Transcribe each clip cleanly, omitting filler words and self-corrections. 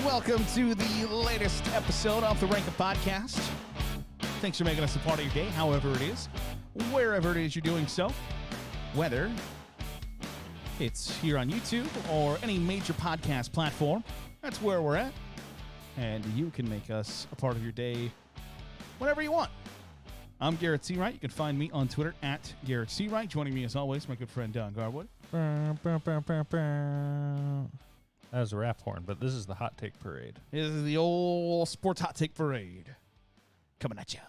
welcome to the latest episode of the Rank Up Podcast. Thanks for making us a part of your day, however it is, wherever it is you're doing so. Whether it's here on YouTube or any major podcast platform, that's where we're at. And you can make us a part of your day whenever you want. I'm Garrett Seawright. You can find me on Twitter at Garrett Seawright. Joining me as always, my good friend Don Garwood. That was a rap horn, but this is the hot take parade. This is the old sports hot take parade. Coming at ya.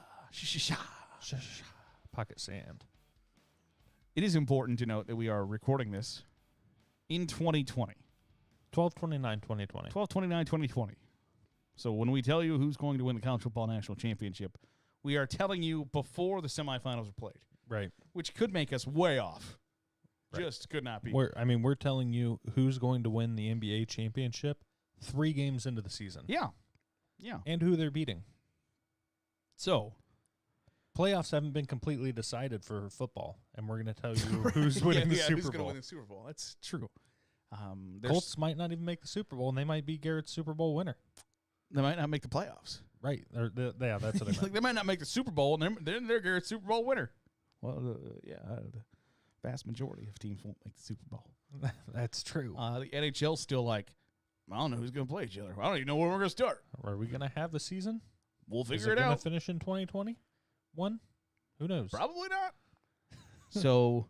Pocket sand. It is important to note that we are recording this in 2020. 12/29/2020. 12/29/2020. So when we tell you who's going to win the College Football National Championship, we are telling you before the semifinals are played. Right. Which could make us way off. Right. Just could not be. We're telling you who's going to win the NBA championship 3 games into the season. Yeah. Yeah. And who they're beating. So, playoffs haven't been completely decided for football, and we're going to tell you who's winning the Super who's Bowl. going to win the Super Bowl. That's true. Colts might not even make the Super Bowl, and they might be Garrett's Super Bowl winner. They might not make the playoffs. Right. Yeah, that's what I meant. Like they might not make the Super Bowl, and they're Garrett's Super Bowl winner. Well, the vast majority of teams won't make the Super Bowl. That's true. The NHL's still like, I don't know who's going to play each other. I don't even know where we're going to start. Are we going to have a season? We'll figure Is it it going out. to finish in 2021? Who knows? Probably not. So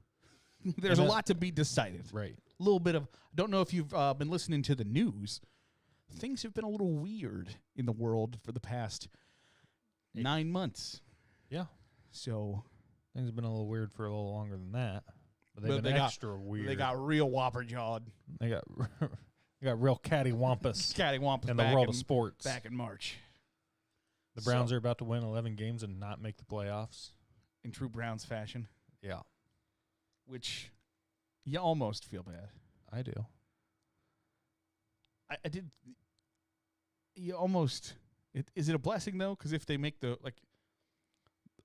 there's a lot to be decided. Right. A little bit of, I don't know if you've been listening to the news. Things have been a little weird in the world for the past 9 months. Yeah. So things have been a little weird for a little longer than that. But they've been extra weird. They got real whopper jawed. They got real cattywampus. Cattywampus in the world of sports. Back in March. The Browns are about to win 11 games and not make the playoffs. In true Browns fashion. Yeah. Which you almost feel bad. I do. I did. You almost. Is it a blessing, though? Because if they make the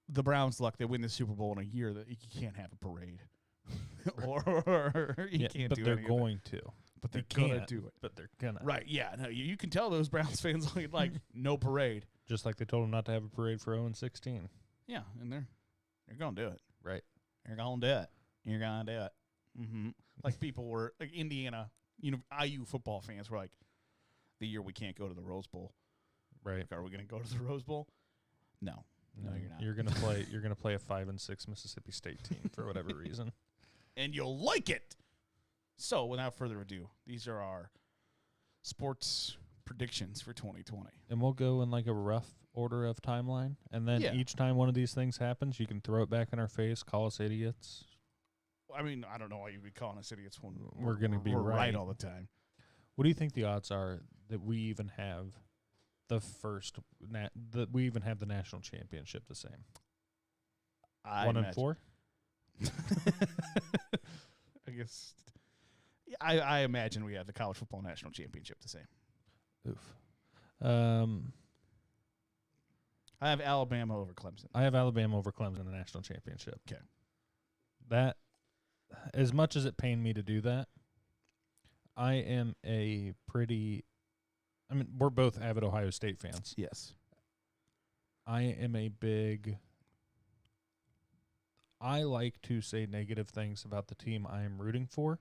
Browns luck, they win the Super Bowl in a year, that you can't have a parade. or you can't but do it. They're going to. But they're going to do it. But they're going to. Right, yeah. No, you can tell those Browns fans like no parade. Just like they told them not to have a parade for 0-16. Yeah, and they're going to do it. Right. You're going to do it. You're going to do it. Mm-hmm. Like people were, like Indiana, IU football fans were like, the year we can't go to the Rose Bowl. Right. Like, are we going to go to the Rose Bowl? No, you're not. You're going to play. You're going to play a 5-6 Mississippi State team for whatever reason, and you'll like it. So, without further ado, these are our sports predictions for 2020. And we'll go in like a rough order of timeline, and then each time one of these things happens, you can throw it back in our face, call us idiots. I mean, I don't know why you'd be calling us idiots when we're going to be right all the time. What do you think the odds are that we even have the we even have the national championship the same? 1 in 4? I guess. I imagine we have the college football national championship the same. Oof. I have Alabama over Clemson. I have Alabama over Clemson in the national championship. Okay. That, as much as it pained me to do that, I am we're both avid Ohio State fans. Yes. I like to say negative things about the team I am rooting for,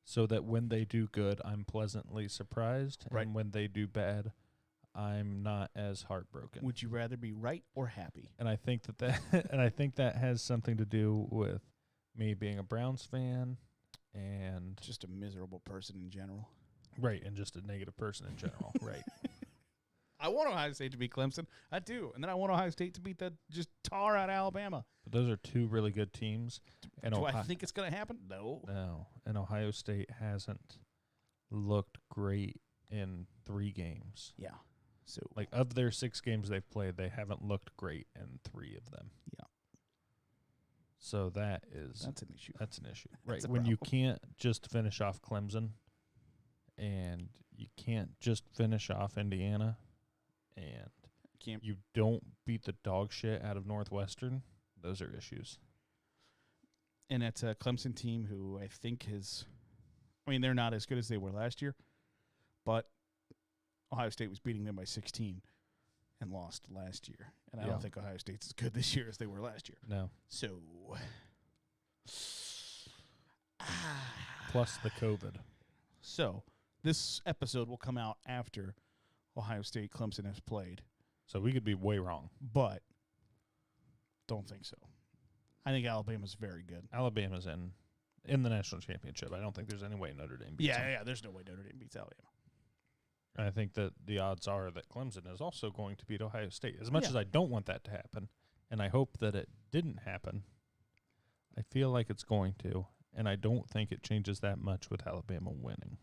so that when they do good, I'm pleasantly surprised. Right. And when they do bad, I'm not as heartbroken. Would you rather be right or happy? And I think that has something to do with me being a Browns fan and just a miserable person in general. Right, and just a negative person in general. Right. I want Ohio State to beat Clemson. I do. And then I want Ohio State to beat that just tar out of Alabama. But those are 2 really good teams. And do I think it's going to happen? No. No. And Ohio State hasn't looked great in 3 games. Yeah. So, like, of their 6 games they've played, they haven't looked great in 3 of them. Yeah. So that's an issue. That's an issue. Right. When you can't just finish off Clemson and you can't just finish off Indiana and you don't beat the dog shit out of Northwestern, those are issues. And it's a Clemson team who I think they're not as good as they were last year, but Ohio State was beating them by 16 and lost last year. And I don't think Ohio State's as good this year as they were last year. No. So. Plus the COVID. So this episode will come out after Ohio State Clemson has played. So we could be way wrong. But don't think so. I think Alabama's very good. Alabama's in the national championship. I don't think there's any way Notre Dame beats them. Yeah, there's no way Notre Dame beats Alabama. I think that the odds are that Clemson is also going to beat Ohio State. As much as I don't want that to happen, and I hope that it didn't happen, I feel like it's going to, and I don't think it changes that much with Alabama winning.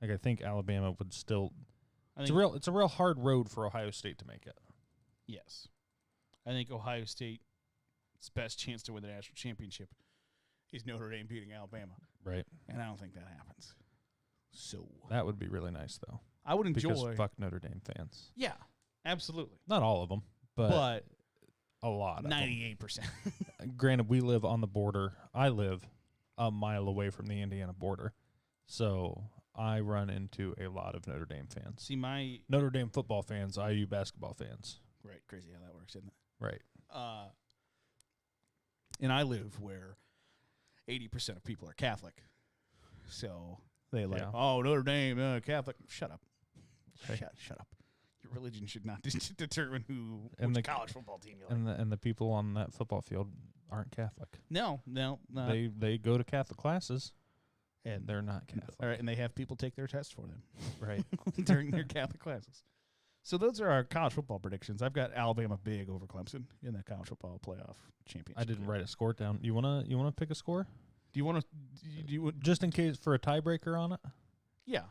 Like, I think Alabama would still it's a real hard road for Ohio State to make it. Yes. I think Ohio State's best chance to win the national championship is Notre Dame beating Alabama. Right. And I don't think that happens. So that would be really nice, though. I would enjoy. Because fuck Notre Dame fans. Yeah, absolutely. Not all of them, but a lot of 98%. Granted, we live on the border. I live a mile away from the Indiana border. So I run into a lot of Notre Dame fans. See, my Notre Dame football fans, IU basketball fans. Right, crazy how that works, isn't it? Right. And I live where 80% of people are Catholic. So they oh, Notre Dame, Catholic. Shut up. Okay. Shut up. Your religion should not determine which college football team you like. And the people on that football field aren't Catholic. No. They go to Catholic classes, and they're not Catholic. All right, and they have people take their tests for them. Right. During their Catholic classes. So those are our college football predictions. I've got Alabama big over Clemson in the college football playoff championship. I didn't write a score down. You wanna pick a score? Do you want to just in case for a tiebreaker on it? Yeah.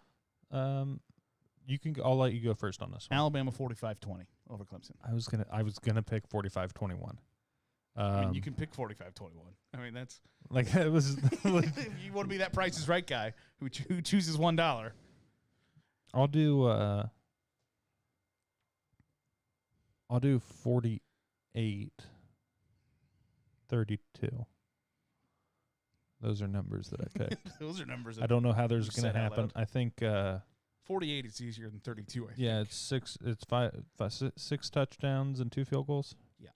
You can. I'll let you go first on this one. Alabama 45-20 over Clemson. I was gonna pick 45-21. I mean, you can pick 45-21. I mean, that's like it was. Like, you want to be that Price is Right guy who chooses $1. I'll do 48-32. Those are numbers that I picked. Those are numbers. I don't know how there's going to happen. I think 48 is easier than 32. I think. Yeah, it's six touchdowns and 2 field goals. Yeah.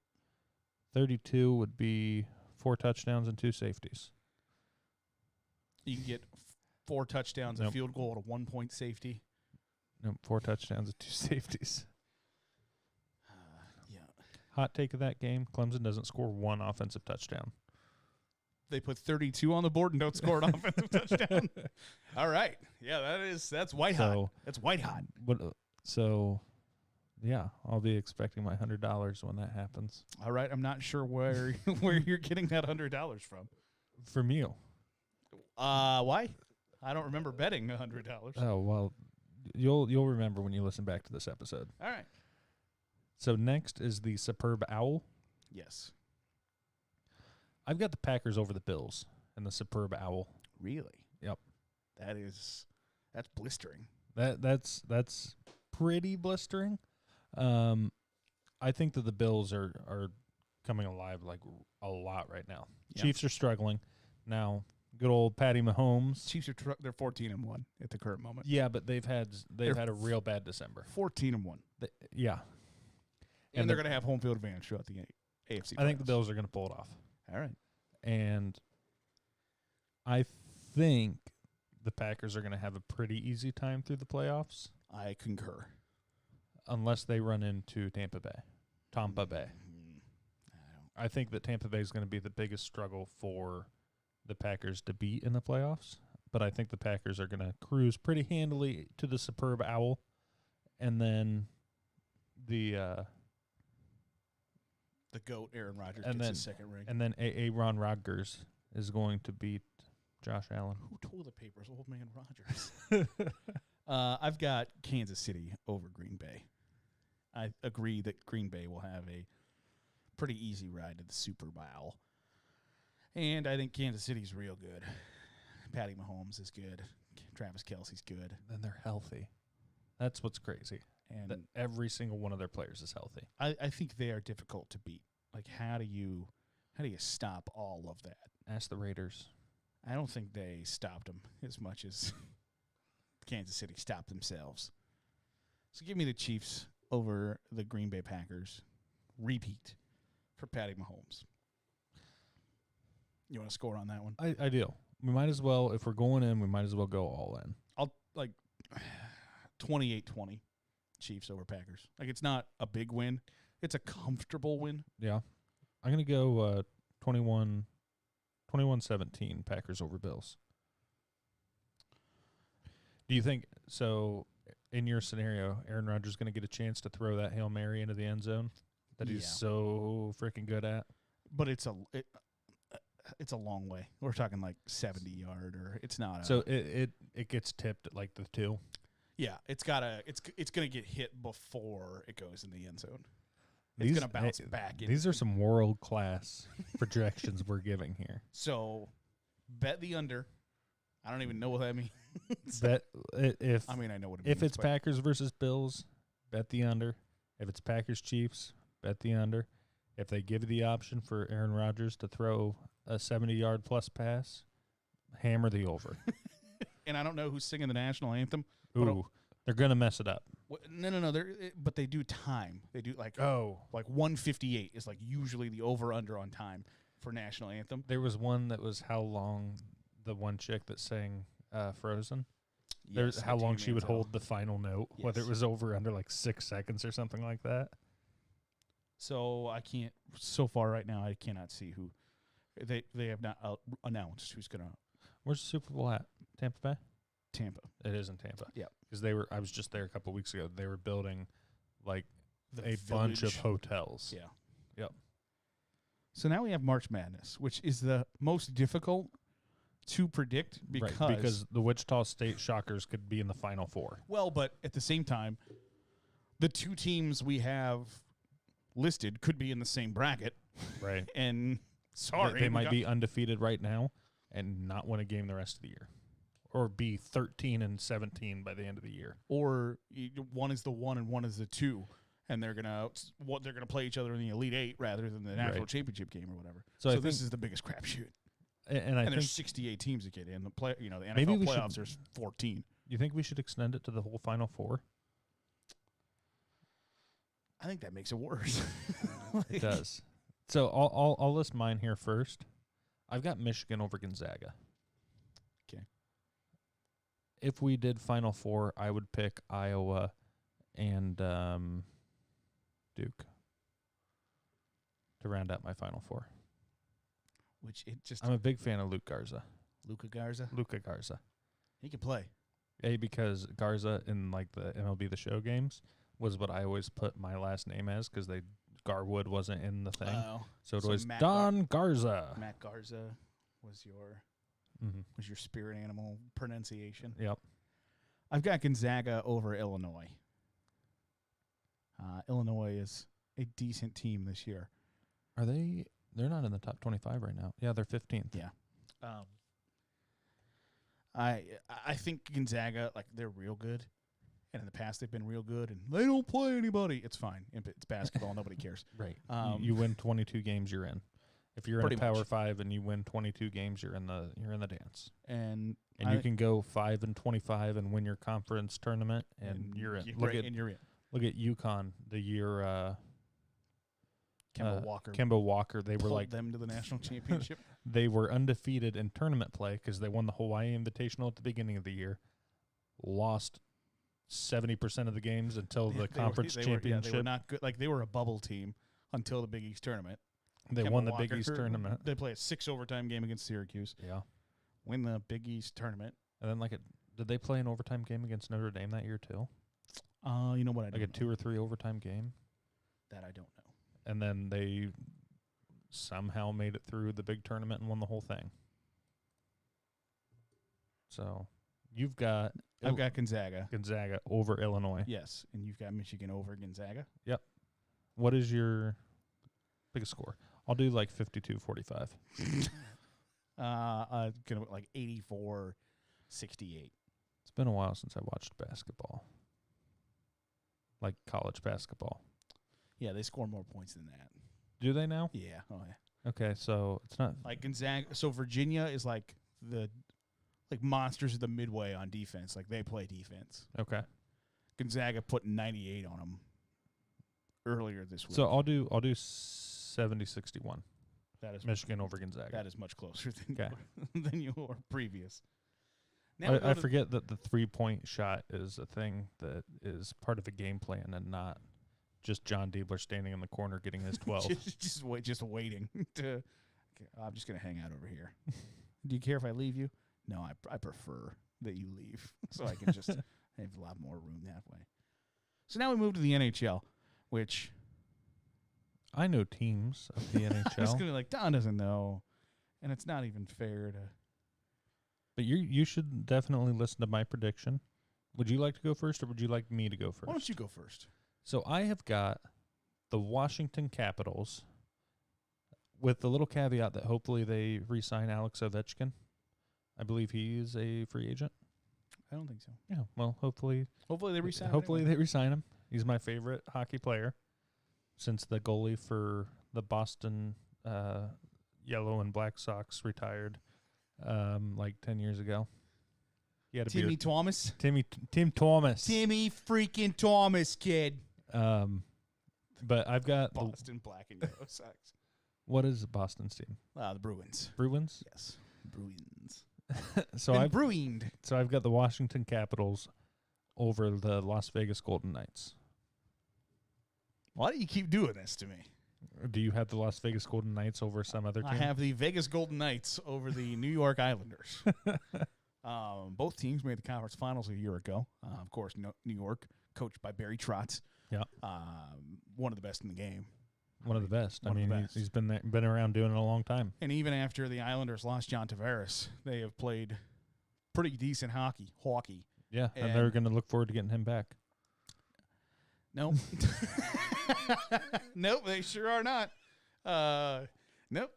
32 would be 4 touchdowns and 2 safeties. You can get 4 touchdowns, a field goal, and a 1-point safety. Nope, 4 touchdowns and 2 safeties. Yeah. Hot take of that game: Clemson doesn't score 1 offensive touchdown. They put 32 on the board and don't score an offensive touchdown. All right. Yeah, that's white hot. That's white hot. But yeah, I'll be expecting my $100 when that happens. All right. I'm not sure where you're getting that $100 from. From you. Why? I don't remember betting $100. Oh, well, you'll remember when you listen back to this episode. All right. So next is the Superb Owl. Yes. I've got the Packers over the Bills and the Superb Owl. Really? Yep. That's blistering. That's pretty blistering. I think that the Bills are coming alive like a lot right now. Yeah. Chiefs are struggling now. Good old Patty Mahomes. Chiefs are they're 14-1 at the current moment. Yeah, but they've had a real bad December. 14-1. Yeah. And they're going to have home field advantage throughout the AFC. I think the Bills are going to pull it off. All right. And I think the Packers are going to have a pretty easy time through the playoffs. I concur. Unless they run into Tampa Bay. I think that Tampa Bay is going to be the biggest struggle for the Packers to beat in the playoffs. But I think the Packers are going to cruise pretty handily to the Superb Owl. And then the GOAT, Aaron Rodgers, gets his second ring. And then Aaron Rodgers is going to beat Josh Allen. Who toilet papers old man Rodgers? I've got Kansas City over Green Bay. I agree that Green Bay will have a pretty easy ride to the Super Bowl. And I think Kansas City's real good. Patty Mahomes is good. Travis Kelce's good. And they're healthy. That's what's crazy. And that every single one of their players is healthy. I think they are difficult to beat. Like, how do you stop all of that? Ask the Raiders. I don't think they stopped them as much as Kansas City stopped themselves. So give me the Chiefs over the Green Bay Packers. Repeat for Patty Mahomes. You want to score on that one? I do. We might as well, if we're going in, we might as well go all in. I'll 28-20 Chiefs over Packers. Like, it's not a big win. It's a comfortable win. Yeah. I'm going to go 21-17 Packers over Bills. Do you think, so in your scenario, Aaron Rodgers is going to get a chance to throw that Hail Mary into the end zone that he's so freaking good at? But it's a long way. We're talking like 70-yard, or it's not. So it gets tipped at like the 2. Yeah, it's gonna get hit before it goes in the end zone. It's gonna bounce back. These are some world class projections we're giving here. So bet the under. I don't even know what that means. Bet if I know what it means. If it's Packers versus Bills, bet the under. If it's Packers Chiefs, bet the under. If they give you the option for Aaron Rodgers to throw a 70-yard plus pass, hammer the over. And I don't know who's singing the national anthem. Ooh, they're gonna mess it up. No. But they do time. They do like 158 is like usually the over/under on time for national anthem. There was one that was how long the one chick that sang Frozen. There's how long she would hold the final note, whether it was over under like 6 seconds or something like that. So I can't. So far right now, I cannot see who they have not announced who's gonna. Where's the Super Bowl at? Tampa Bay. Tampa. It is in Tampa. Yeah, because I was just there a couple weeks ago. They were building like a village. Bunch of hotels. Yeah. Yep. So now we have March Madness, which is the most difficult to predict because the Wichita State Shockers could be in the Final Four. Well, but at the same time, the two teams we have listed could be in the same bracket. Right. And they might be undefeated right now and not win a game the rest of the year. Or be 13-17 by the end of the year. Or one is the 1 and one is the 2. And they're gonna play each other in the Elite Eight rather than the national championship game or whatever. So this is the biggest crapshoot. And there's 68 teams that get in. The NFL playoffs there's 14. You think we should extend it to the whole Final Four? I think that makes it worse. It does. So I'll list mine here first. I've got Michigan over Gonzaga. Okay. If we did Final Four, I would pick Iowa and Duke to round out my Final Four. I'm a big fan of Luka Garza. Luka Garza. He can play. Because Garza in like the MLB The Show games was what I always put my last name as because Garwood wasn't in the thing. So it was Don Garza. Matt Garza was your spirit animal pronunciation. Yep. I've got Gonzaga over Illinois. Illinois is a decent team this year. Are they? They're not in the top 25 right now. Yeah, they're 15th. Yeah. I think Gonzaga, they're real good. And in the past, they've been real good, and they don't play anybody. It's fine. It's basketball. Nobody cares. Right. You win 22 games, you're in. If you're in a Power 5 and you win 22 games, you're in the dance. And you can go 5-25 and win your conference tournament, and you're in. You're in. Look at UConn the year. Kemba Walker. They were them to the national championship. They were undefeated in tournament play because they won the Hawaii Invitational at the beginning of the year. Lost 70% of the games until the conference championship. They were not good. They were a bubble team until the Big East tournament. They won the Big East tournament. They play a 6 overtime game against Syracuse. Yeah. Win the Big East tournament. And then did they play an overtime game against Notre Dame that year too? You know what I don't know. A 2 or 3 overtime game? That I don't know. And then they somehow made it through the big tournament and won the whole thing. So you've got... I've got Gonzaga. Gonzaga over Illinois. Yes, and you've got Michigan over Gonzaga. Yep. What is your biggest score? I'll do 52-45. Gonna 84-68. It's been a while since I watched basketball. College basketball. Yeah, they score more points than that. Do they now? Yeah. Oh, yeah. Okay, so it's not Gonzaga. So Virginia is the monsters of the midway on defense. They play defense. Okay. Gonzaga put 98 on them earlier this week. So I'll do 70-61. That is Michigan over Gonzaga. That is much closer than your previous. Now I forget that the 3-point shot is a thing that is part of a game plan and not just John Diebler standing in the corner getting his 12. just waiting to. Okay, I'm just gonna hang out over here. Do you care if I leave you? No, I prefer that you leave so I can just have a lot more room that way. So now we move to the NHL, which I know teams of the NHL. I was gonna be like, Don doesn't know, and it's not even fair to. But you should definitely listen to my prediction. Would you like to go first, or would you like me to go first? Why don't you go first? So I have got the Washington Capitals, with the little caveat that hopefully they re-sign Alex Ovechkin. I believe he is a free agent. I don't think so. Yeah, well, hopefully they re-sign him. Hopefully they re-sign him. He's my favorite hockey player since the goalie for the Boston Yellow and Black Sox retired like 10 years ago. He had a Timmy Thomas? Tim Thomas. Timmy freaking Thomas, kid. But I've got Boston Black and Yellow Sox. What is Boston's team? The Bruins. Bruins? Yes. Bruins. So I've got the Washington Capitals over the Las Vegas Golden Knights. Why do you keep doing this to me? Do you have the Las Vegas Golden Knights over some other team? I have the Vegas Golden Knights over the New York Islanders. Both teams made the conference finals a year ago. Of course, New York, coached by Barry Trotz. Yeah. One of the best in the game. One of the best. I mean, he's been around doing it a long time. And even after the Islanders lost John Tavares, they have played pretty decent hockey. Yeah, and they're going to look forward to getting him back. Nope. Nope, they sure are not. Nope.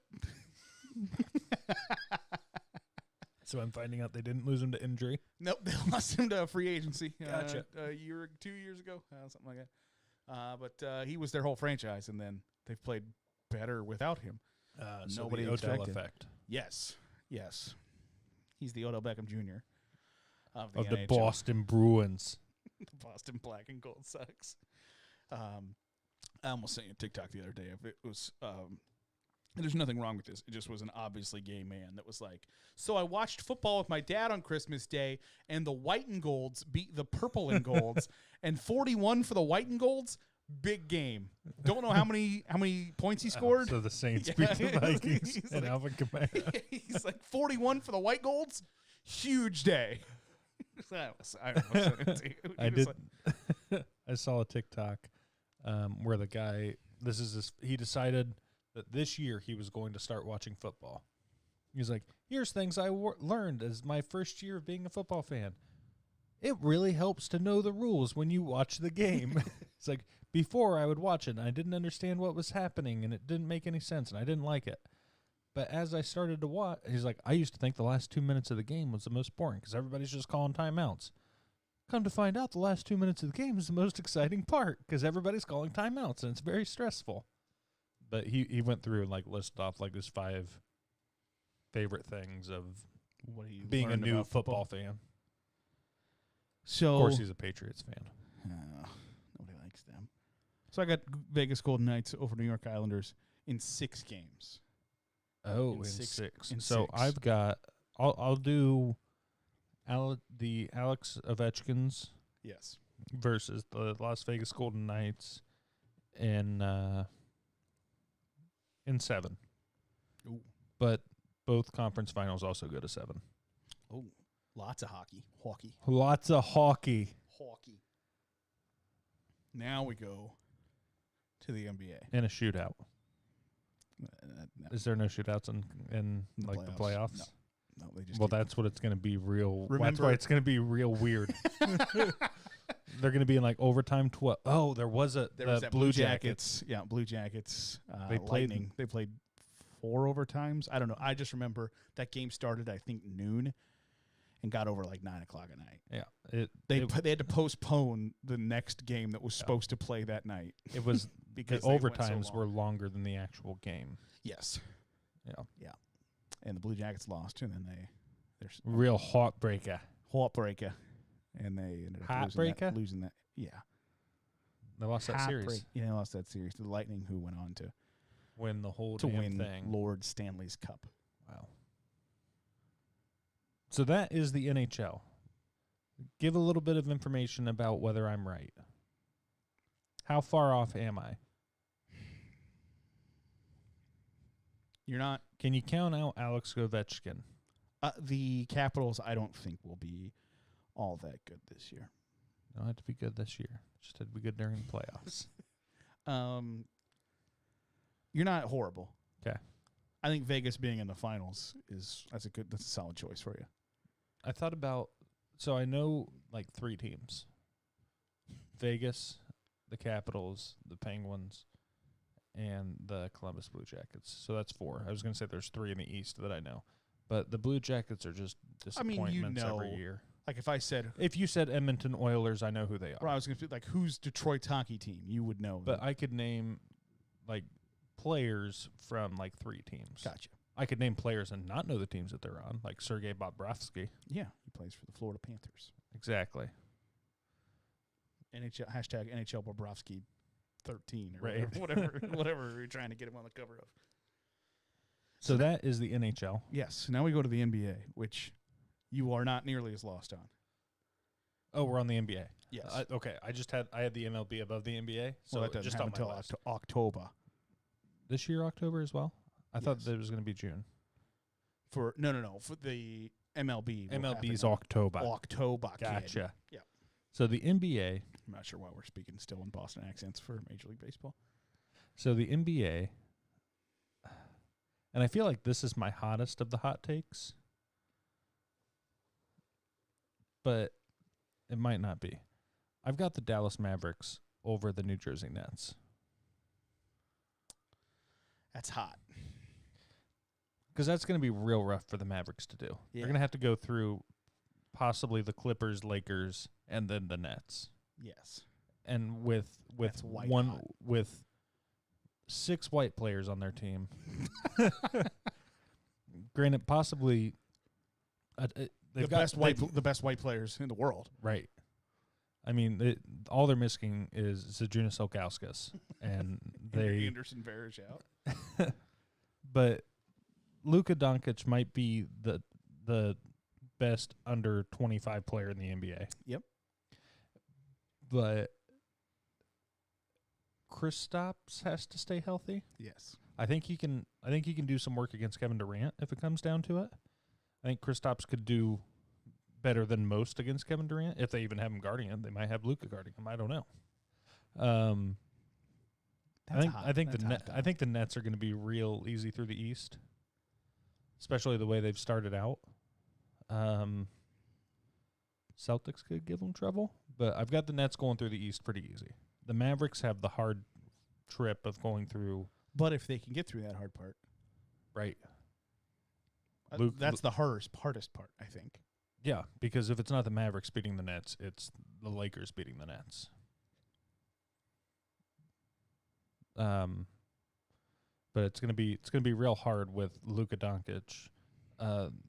So I'm finding out they didn't lose him to injury. Nope, they lost him to free agency. Gotcha. 2 years ago, something like that. But he was their whole franchise, and then they've played better without him. So Nobody the Odell expected. effect. Yes. He's the Odell Beckham Jr. of the NHL. Boston Bruins. The Boston Black and Gold Sox. I almost sent you a TikTok the other day. It was, there's nothing wrong with this. It just was an obviously gay man that was like, so I watched football with my dad on Christmas Day, and the white and golds beat the purple and golds, and 41 for the white and golds. Big game. Don't know how many points he scored. So the Saints beat the Vikings and Alvin Kamara. He's like 41 for the white golds. Huge day. I saw a TikTok where the guy, he decided that this year he was going to start watching football. He's like, here's things I learned as my first year of being a football fan. It really helps to know the rules when you watch the game. It's like, before I would watch it and I didn't understand what was happening and it didn't make any sense and I didn't like it. But as I started to watch, he's like, I used to think the last 2 minutes of the game was the most boring because everybody's just calling timeouts. Come to find out, the last 2 minutes of the game is the most exciting part because everybody's calling timeouts and it's very stressful. But he went through and like listed off like his 5 favorite things of what he being a new football fan. So, of course, he's a Patriots fan. Nobody likes them. So I got Vegas Golden Knights over New York Islanders in 6 games. Oh, in six. So I've got. I'll do. The Alex Ovechkins. Yes. Versus the Las Vegas Golden Knights in 7. Ooh. But both conference finals also go to 7. Oh, lots of hockey. Lots of hockey. Now we go to the NBA. In a shootout. No. Is there no shootouts in like the playoffs? No, they just. Well, that's what it's going to be real. Remember, that's why it's going to be real weird. They're going to be in like overtime. There was that Blue Jackets. Yeah, Blue Jackets. They played. Lightning. They played 4 overtimes. I don't know. I just remember that game started, I think, noon, and got over like 9:00 at night. Yeah, they had to postpone the next game that was supposed to play that night. It was because the overtimes were longer than the actual game. Yes. Yeah. And the Blue Jackets lost, and then they're real heartbreaker. And they ended up losing that. Yeah. They lost that series. Yeah, they lost that series to the Lightning, who went on to Win the whole win thing. Lord Stanley's Cup. Wow. So that is the NHL. Give a little bit of information about whether I'm right. How far off am I? You're not. Can you count out Alex Ovechkin? The Capitals, I don't think, will be all that good this year. Don't have to be good this year. Just had to be good during the playoffs. You're not horrible. Okay. I think Vegas being in the finals that's a solid choice for you. I thought about, so I know like 3 teams. Vegas, the Capitals, the Penguins, and the Columbus Blue Jackets. So that's 4. I was going to say there's 3 in the East that I know. But the Blue Jackets are just disappointments every year. Like if you said Edmonton Oilers, I know who they are. Well, I was going to like, who's Detroit's hockey team? You would know. But I could name like players from like 3 teams. Gotcha. I could name players and not know the teams that they're on, like Sergei Bobrovsky. Yeah, he plays for the Florida Panthers. Exactly. NHL #NHL Bobrovsky 13 or right. whatever you're trying to get him on the cover of. So that is the NHL. Yes. Now we go to the NBA, which you are not nearly as lost on. Oh, we're on the NBA. Yes. Okay. I had the MLB above the NBA. So that doesn't just happen until October. This year, October as well? I thought that it was going to be June. No. For the MLB. MLB's October. October. Gotcha. Yeah. So the NBA. I'm not sure why we're speaking still in Boston accents for Major League Baseball. So the NBA, and I feel like this is my hottest of the hot takes, but it might not be. I've got the Dallas Mavericks over the New Jersey Nets. That's hot. Because that's going to be real rough for the Mavericks to do. Yeah. They're going to have to go through possibly the Clippers, Lakers, and then the Nets. Yes. And with 6 white players on their team. Granted, possibly the best white players in the world. Right. I mean, all they're missing is Zajunas Ilgauskas, and Anderson Varejao out. But Luka Doncic might be the best under 25 player in the NBA. Yep. But Kristaps has to stay healthy. Yes. I think he can do some work against Kevin Durant if it comes down to it. I think Kristaps could do better than most against Kevin Durant. If they even have him guarding him, they might have Luka guarding him. I don't know. I think the Nets are going to be real easy through the East, especially the way they've started out. Celtics could give them trouble, but I've got the Nets going through the East pretty easy. The Mavericks have the hard trip of going through. But if they can get through that hard part. Right. That's the hardest part, I think. Yeah, because if it's not the Mavericks beating the Nets, it's the Lakers beating the Nets. But it's gonna be real hard with Luka Doncic,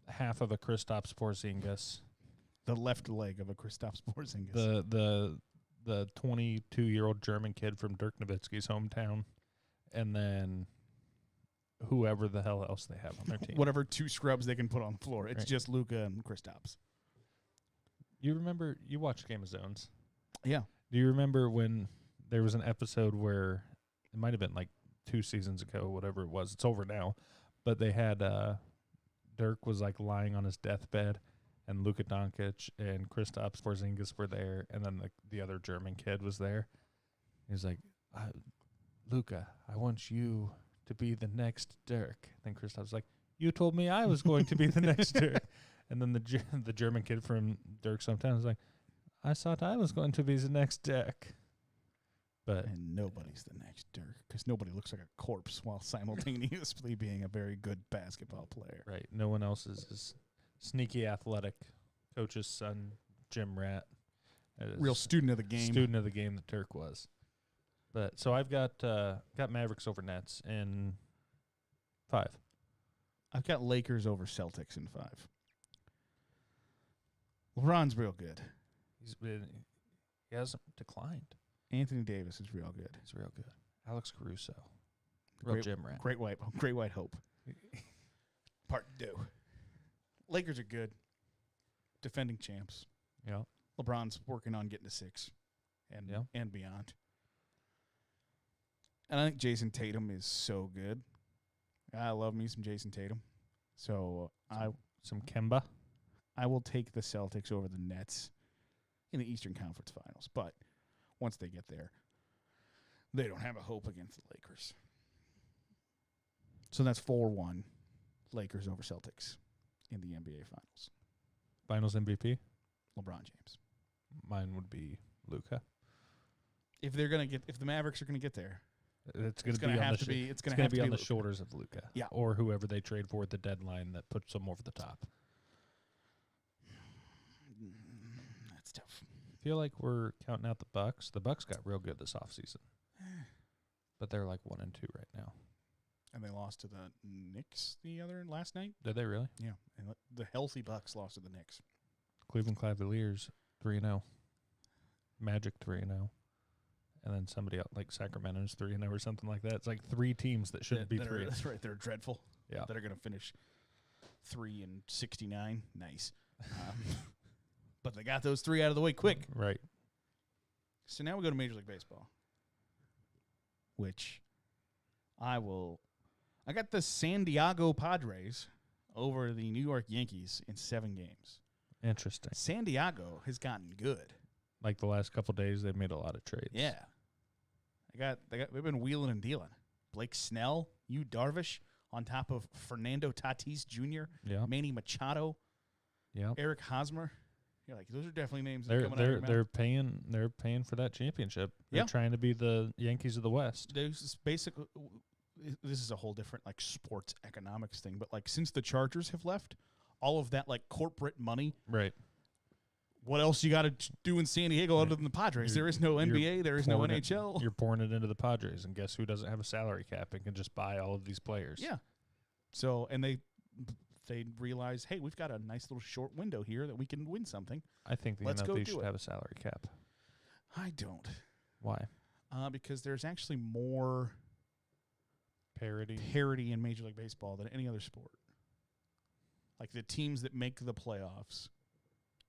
half of a Kristaps Porzingis, the left leg of a Kristaps Porzingis, the 22-year-old German kid from Dirk Nowitzki's hometown, and then whoever the hell else they have on their team. Whatever 2 scrubs they can put on the floor. It's right. just Luka and Kristaps. You remember, you watched Game of Zones? Yeah. Do you remember when there was an episode where it might have been like 2 seasons ago, whatever it was. It's over now. But they had Dirk was like lying on his deathbed, and Luka Doncic and Kristaps Porzingis were there, and then the other German kid was there. He was like, Luka, I want you to be the next Dirk. Then Kristaps was like, you told me I was going to be the next Dirk. And then the German kid from Dirk's hometown was like, I thought I was going to be the next Dirk. And nobody's the next Dirk, because nobody looks like a corpse while simultaneously being a very good basketball player. Right. No one else is as sneaky athletic. Coach's son, Jim Rat. Real student of the game. Student of the game that Dirk was. But so I've got Mavericks over Nets in 5. I've got Lakers over Celtics in 5. LeBron's real good. He hasn't declined. Anthony Davis is real good. He's real good. Alex Caruso. Real gym rat. Great white hope. Part 2. Lakers are good. Defending champs. Yeah. LeBron's working on getting to 6 and beyond. And I think Jason Tatum is so good. I love me some Jason Tatum. So some Kemba. I will take the Celtics over the Nets in the Eastern Conference Finals. But once they get there, they don't have a hope against the Lakers. So that's 4-1 Lakers over Celtics in the NBA Finals. Finals MVP? LeBron James. Mine would be Luka. If the Mavericks are going to get there, it's going to be on the shoulders of Luka. Yeah. Or whoever they trade for at the deadline that puts them over the top. That's tough. I feel like we're counting out the Bucks. The Bucks got real good this offseason. But they're like 1-2 right now. And they lost to the Knicks last night? Did they really? Yeah. And the healthy Bucks lost to the Knicks. Cleveland Cavaliers 3-0. Magic 3-0. And then somebody else, like Sacramento's 3-0 or something like that. It's like 3 teams that shouldn't be 3. That's right. They're dreadful. Yeah. That are going to finish 3-69. Nice. But they got those 3 out of the way quick. Right. So now we go to Major League Baseball, which I got the San Diego Padres over the New York Yankees in 7 games. Interesting. San Diego has gotten good. Like the last couple of days, they've made a lot of trades. Yeah. They've been wheeling and dealing. Blake Snell, Yu Darvish, on top of Fernando Tatis Jr., yeah. Manny Machado, yeah. Eric Hosmer. You're like, those are definitely names that are coming out of your mouth. They're paying for that championship. They're Yeah. trying to be the Yankees of the West. This is a whole different like sports economics thing, but like since the Chargers have left, all of that like corporate money. Right. What else you got to do in San Diego other than the Padres? There is no NBA. There is no NHL. You're pouring it into the Padres, and guess who doesn't have a salary cap and can just buy all of these players? Yeah. So, and they realize, hey, we've got a nice little short window here that we can win something. I think the MLB should have a salary cap. I don't. Why? Because there's actually more parity in Major League Baseball than any other sport. Like the teams that make the playoffs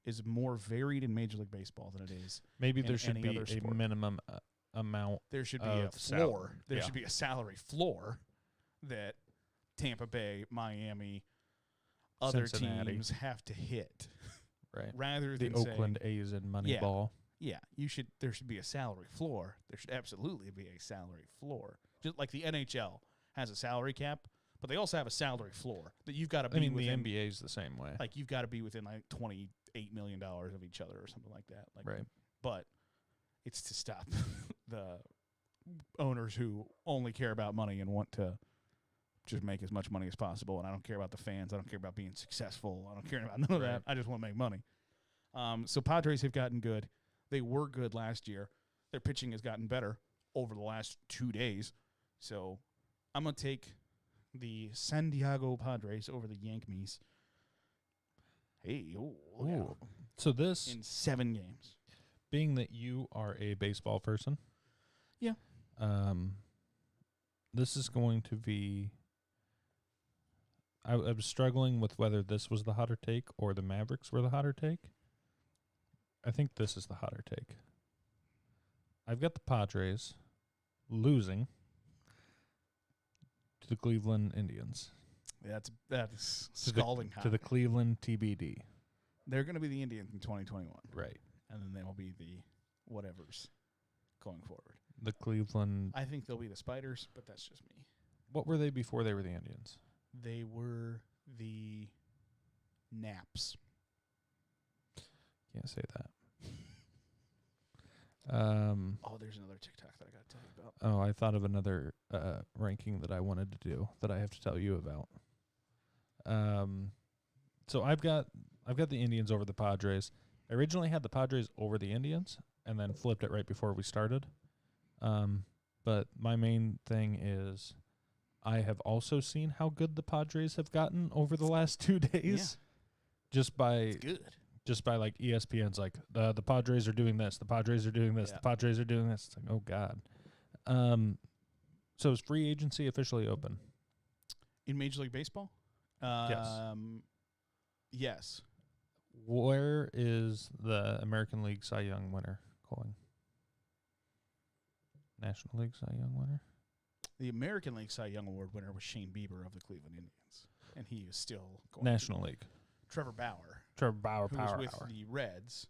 is more varied in Major League Baseball than it is. Maybe there should be a minimum amount. There should be a floor. There should be a salary floor that Tampa Bay, Miami, other Cincinnati. teams have to hit. Right. Rather the than Oakland A's in Moneyball. Yeah, there should be a salary floor. There should absolutely be a salary floor. Just like the NHL has a salary cap, but they also have a salary floor that you've got to be within. The NBA is the same way. Like you've got to be within like $28 million of each other or something like that. Like, right. But it's to stop the owners who only care about money and want to just make as much money as possible. And I don't care about the fans. I don't care about being successful. I don't care about none of that. I just want to make money. So Padres have gotten good. They were good last year. Their pitching has gotten better over the last 2 days. So I'm going to take the San Diego Padres over the Yankees. Hey, yeah. So this in 7 games. Being that you are a baseball person, yeah. This is going to be. I was struggling with whether this was the hotter take or the Mavericks were the hotter take. I think this is the hotter take. I've got the Padres losing to the Cleveland Indians. That is scalding hot. To the Cleveland TBD. They're going to be the Indians in 2021. Right. And then they will be the whatevers going forward. The Cleveland. I think they'll be the Spiders, but that's just me. What were they before they were the Indians? They were the Naps. Can't say that. There's another TikTok that I got to tell you about. Oh, I thought of another ranking that I wanted to do that I have to tell you about. So I've got the Indians over the Padres. I originally had the Padres over the Indians and then flipped it right before we started. But my main thing is I have also seen how good the Padres have gotten over the last 2 days. Yeah. Just by it's good. Just by like ESPN's like the Padres are doing this, the Padres are doing this, Yeah. the Padres are doing this. It's like, oh God. So is free agency officially open? In Major League Baseball? Yes. Where is the American League Cy Young winner going? National League Cy Young winner? The American League Cy Young Award winner was Shane Bieber of the Cleveland Indians, and he is still going. National League. Trevor Bauer. Trevor Bauer, who Power was with Hour. the Reds.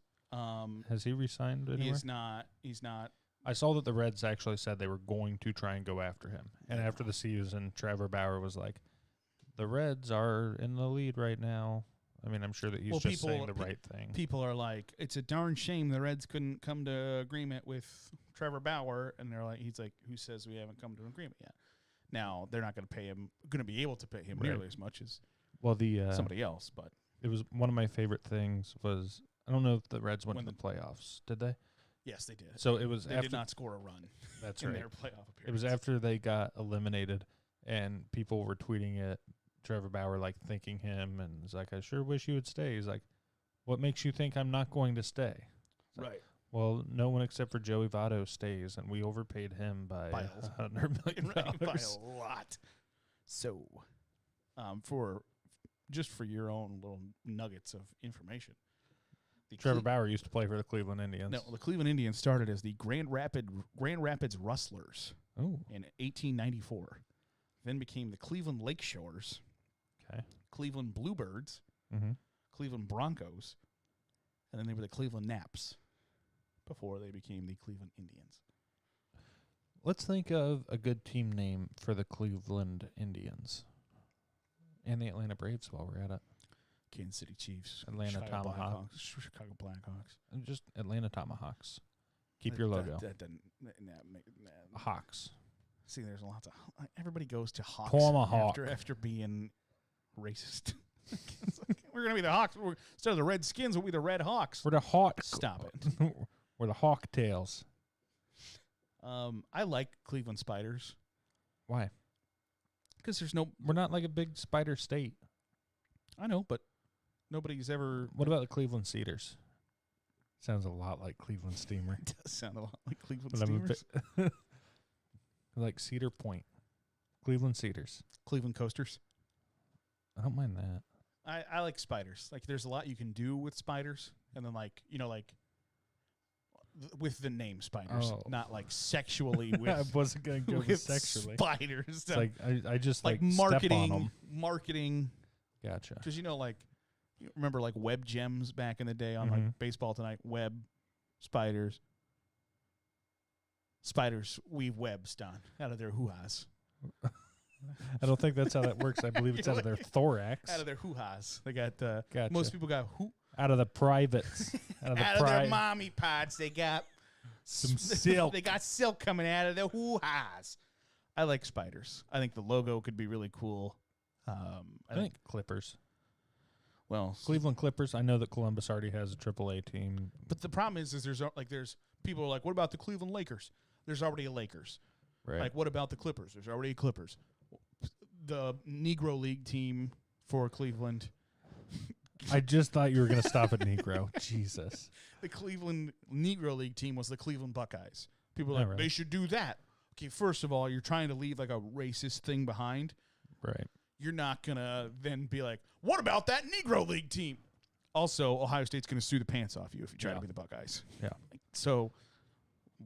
Has he resigned anywhere? He is not. He's not. I saw that the Reds actually said they were going to try and go after him. And after the season, Trevor Bauer was like, the Reds are in the lead right now. I mean, I'm sure that he's just saying the right thing. People are like, it's a darn shame the Reds couldn't come to agreement with Trevor Bauer. And they're like, he's like, who says we haven't come to an agreement yet? Now, they're not going to pay him, going to be able to pay him nearly as much as somebody else. But it was one of my favorite things was, I don't know if the Reds went to the playoffs. Did they? Yes, they did. So it was they did not score a run. That's in right. their playoff appearance. It was after they got eliminated, and people were tweeting it. Trevor Bauer like thanking him, and was like, "I sure wish you would stay." He's like, "What makes you think I'm not going to stay?" Right. Like, well, no one except for Joey Votto stays, and we overpaid him by $100 million. Right, by a lot. So, for your own little nuggets of information. Trevor Bauer used to play for the Cleveland Indians. No, the Cleveland Indians started as the Grand Rapids Rustlers in 1894. Then became the Cleveland Lake Shores, Cleveland Bluebirds, Cleveland Broncos, and then they were the Cleveland Naps before they became the Cleveland Indians. Let's think of a good team name for the Cleveland Indians and the Atlanta Braves while we're at it. Kansas City Chiefs, Atlanta Tomahawks, Chicago Blackhawks, and just Atlanta Tomahawks. Keep your logo. Hawks. See, there's lots of everybody goes to Hawks Tomahawk after being racist. We're gonna be the Hawks instead of the Redskins. We'll be the Red Hawks. We're the Hawk. Stop it. We're the Hawk Tails. I like Cleveland Spiders. Why? Because we're not like a big spider state. I know, but nobody's ever. What about the Cleveland Cedars? Sounds a lot like Cleveland Steamer. It does sound a lot like Cleveland Steamers. Like Cedar Point. Cleveland Cedars. Cleveland Coasters. I don't mind that. I like spiders. Like, there's a lot you can do with spiders. And then, with the name spiders. Not, sexually with... I wasn't going to go with sexually. Spiders. It's like, I just, marketing, step on them. Marketing. Gotcha. Because, you remember, Web Gems back in the day on, Baseball Tonight? Web, spiders. Spiders weave webs, Don, out of their hoo-has. I don't think that's how that works. I believe it's out of their thorax. Out of their hoo-has. They got, gotcha. Most people got out of the privates. Out of their mommy pods, they got some silk. They got silk coming out of their hoo-has. I like spiders. I think the logo could be really cool. I think Clippers. Well, Cleveland Clippers. I know that Columbus already has a AAA team. But the problem is there's people are like, what about the Cleveland Lakers? There's already a Lakers. Right. Like, what about the Clippers? There's already a Clippers. The Negro League team for Cleveland. I just thought you were going to stop at Negro. Jesus. The Cleveland Negro League team was the Cleveland Buckeyes. People are like, they should do that. Okay, first of all, you're trying to leave a racist thing behind. Right. You're not going to then be like, what about that Negro League team? Also, Ohio State's going to sue the pants off you if you try to be the Buckeyes. Yeah. So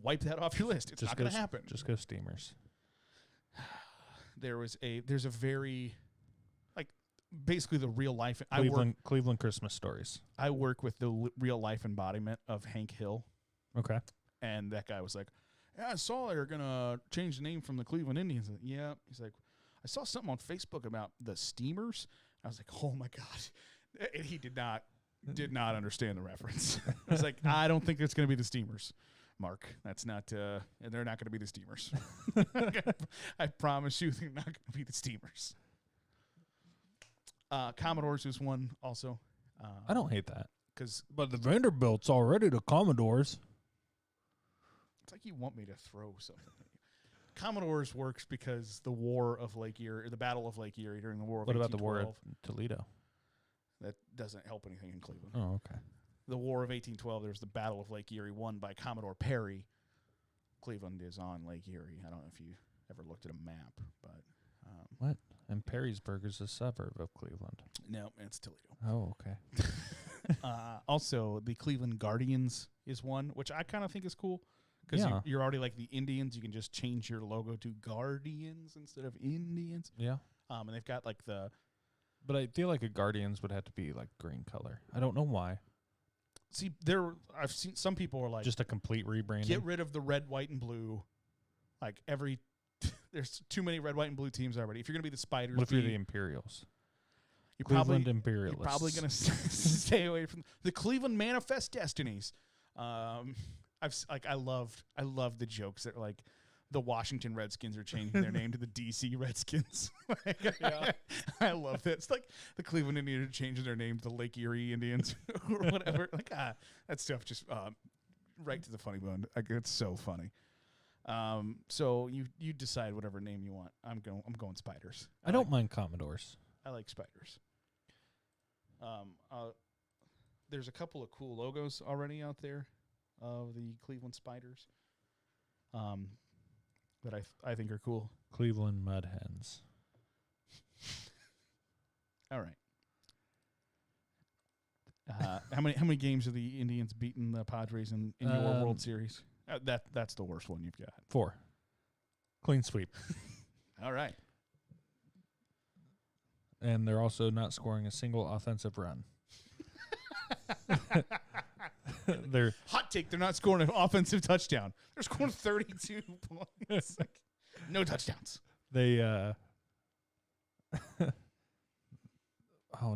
wipe that off your list. It's not going to happen. Just go Steamers. There's a very, basically the real life. Cleveland Christmas stories. I work with the real life embodiment of Hank Hill. Okay. And that guy was like, yeah, I saw they're going to change the name from the Cleveland Indians. Yeah. He's like, I saw something on Facebook about the Steamers. I was like, oh my God. And he did not understand the reference. I was like, I don't think it's going to be the Steamers, Mark. That's not, they're not going to be the Steamers. I promise you they're not going to be the Steamers. Commodores is one also. I don't hate that. But the Vanderbilt's already the Commodores. It's like you want me to throw something at you. Commodores works because the War of Lake Erie, the Battle of Lake Erie during the War of 1812. What about the War of Toledo? That doesn't help anything in Cleveland. Oh, okay. the War of 1812, there's the Battle of Lake Erie won by Commodore Perry. Cleveland is on Lake Erie. I don't know if you ever looked at a map, but what? And Perrysburg is a suburb of Cleveland. No, it's Toledo. Oh, okay. Also, the Cleveland Guardians is one, which I kind of think is cool because you're already like the Indians. You can just change your logo to Guardians instead of Indians. Yeah. And they've got like the. But I feel like a Guardians would have to be like green color. I don't know why. See, I've seen some people are like just a complete rebranding. Get rid of the red, white, and blue. Like there's too many red, white, and blue teams already. If you're gonna be the Spiders, what if you're the Imperials? Cleveland Imperialists. You're probably gonna stay away from the Cleveland Manifest Destinies. I love the jokes that like the Washington Redskins are changing their name to the DC Redskins. I love that. It's like the Cleveland Indians are changing their name to the Lake Erie Indians or whatever. Like that stuff just right to the funny bone. It's so funny. So you decide whatever name you want. I'm going Spiders. I don't mind Commodores. I like Spiders. There's a couple of cool logos already out there of the Cleveland Spiders. That I think are cool. Cleveland Mud Hens. All right. How many games have the Indians beaten the Padres in your World Series? That's the worst one you've got. 4. Clean sweep. All right. And they're also not scoring a single offensive run. They're hot take. They're not scoring an offensive touchdown. They're scoring 32 points. No touchdowns. They oh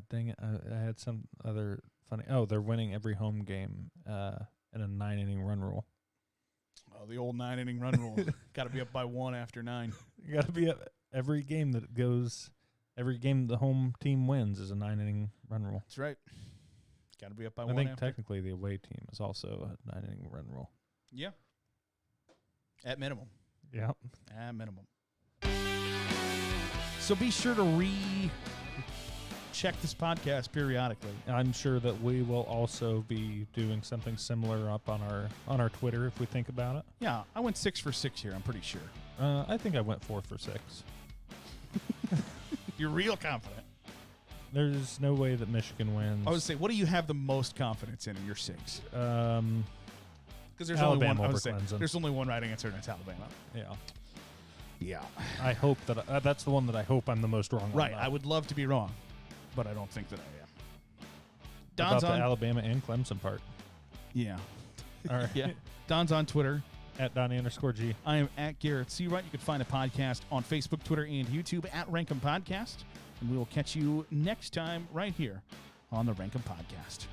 dang it! I had some other funny. Oh, they're winning every home game in a 9-inning run rule. Oh, the old 9-inning run rule. Got to be up by 1 after 9. You got to be up every game that goes. Every game the home team wins is a 9-inning run rule. That's right. Got to be up by 1 I think after. technically the away team is also a 9-inning run rule. Yeah. At minimum. Yeah. At minimum. So be sure to check this podcast periodically. I'm sure that we will also be doing something similar up on our Twitter if we think about it. Yeah, I went 6 for 6 here, I'm pretty sure. I think I went 4 for 6. You're real confident. There's no way that Michigan wins. I would say, what do you have the most confidence in your 6? Because there's Alabama only one. over Clemson. There's only one right answer, and it's Alabama. Yeah. Yeah. I hope that that's the one that I hope I'm the most wrong on. Right. I would love to be wrong, but I don't think that I am. Don's about the Alabama and Clemson part. Yeah. All right. Yeah. Don's on Twitter. At Donnie_G. I am at Garrett Seawright. You can find a podcast on Facebook, Twitter, and YouTube at Rankum Podcast. And we will catch you next time right here on the Rankum Podcast.